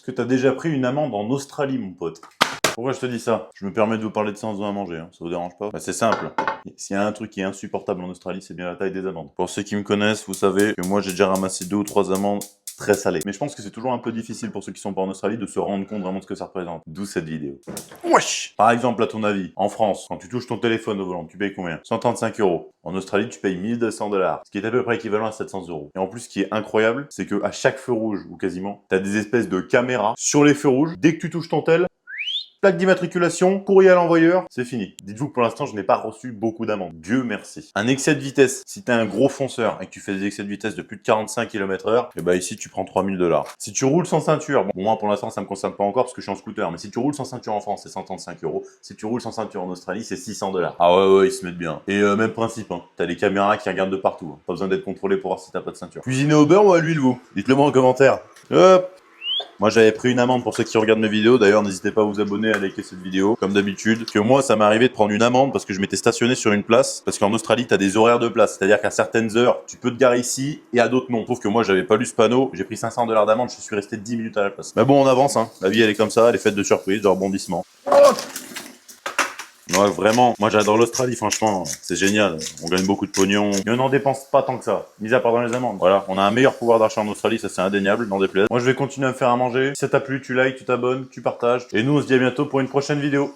Est-ce que t'as déjà pris une amende en Australie, mon pote? Pourquoi je te dis ça? Je me permets de vous parler de séance à manger, hein. Ça vous dérange pas? Bah, c'est simple. S'il y a un truc qui est insupportable en Australie, c'est bien la taille des amendes. Pour ceux qui me connaissent, vous savez que moi j'ai déjà ramassé 2 ou 3 amendes très salées. Mais je pense que c'est toujours un peu difficile pour ceux qui sont pas en Australie de se rendre compte vraiment de ce que ça représente. D'où cette vidéo. Wesh! Par exemple, à ton avis, en France, quand tu touches ton téléphone au volant, tu payes combien? 135 euros. En Australie, tu payes 1200 $, ce qui est à peu près équivalent à 700 euros. Et en plus, ce qui est incroyable, c'est que à chaque feu rouge, ou quasiment, t'as des espèces de caméras sur les feux rouges. Dès que tu touches ton tel, plaque d'immatriculation, courrier à l'envoyeur, c'est fini. Dites-vous que pour l'instant, je n'ai pas reçu beaucoup d'amendes. Dieu merci. Un excès de vitesse, si t'es un gros fonceur et que tu fais des excès de vitesse de plus de 45 km/h, et bah ici, tu prends 3000 $. Si tu roules sans ceinture, bon, moi pour l'instant, ça me concerne pas encore parce que je suis en scooter, mais si tu roules sans ceinture en France, c'est 135 euros. Si tu roules sans ceinture en Australie, c'est 600 $. Ah ouais, ils se mettent bien. Et même principe, hein. T'as les caméras qui regardent de partout. Hein. Pas besoin d'être contrôlé pour voir si t'as pas de ceinture. Cuisiner au beurre ou à l'huile, vous? Dites-le moi en commentaire. Hop! Moi, j'avais pris une amende pour ceux qui regardent mes vidéos. D'ailleurs, n'hésitez pas à vous abonner, à liker cette vidéo, comme d'habitude. Que moi, ça m'est arrivé de prendre une amende parce que je m'étais stationné sur une place. Parce qu'en Australie, t'as des horaires de place. C'est-à-dire qu'à certaines heures, tu peux te garer ici et à d'autres non. Sauf que moi, j'avais pas lu ce panneau. J'ai pris 500 $ d'amende. Je suis resté 10 minutes à la place. Mais bon, on avance, hein. La vie, elle est comme ça. Elle est faite de surprises, de rebondissements. Ouais, vraiment. Moi, j'adore l'Australie, franchement. C'est génial. On gagne beaucoup de pognon. Et on n'en dépense pas tant que ça. Mis à part dans les amendes. Voilà. On a un meilleur pouvoir d'achat en Australie. Ça, c'est indéniable. N'en déplaise. Moi, je vais continuer à me faire à manger. Si ça t'a plu, tu likes, tu t'abonnes, tu partages. Et nous, on se dit à bientôt pour une prochaine vidéo.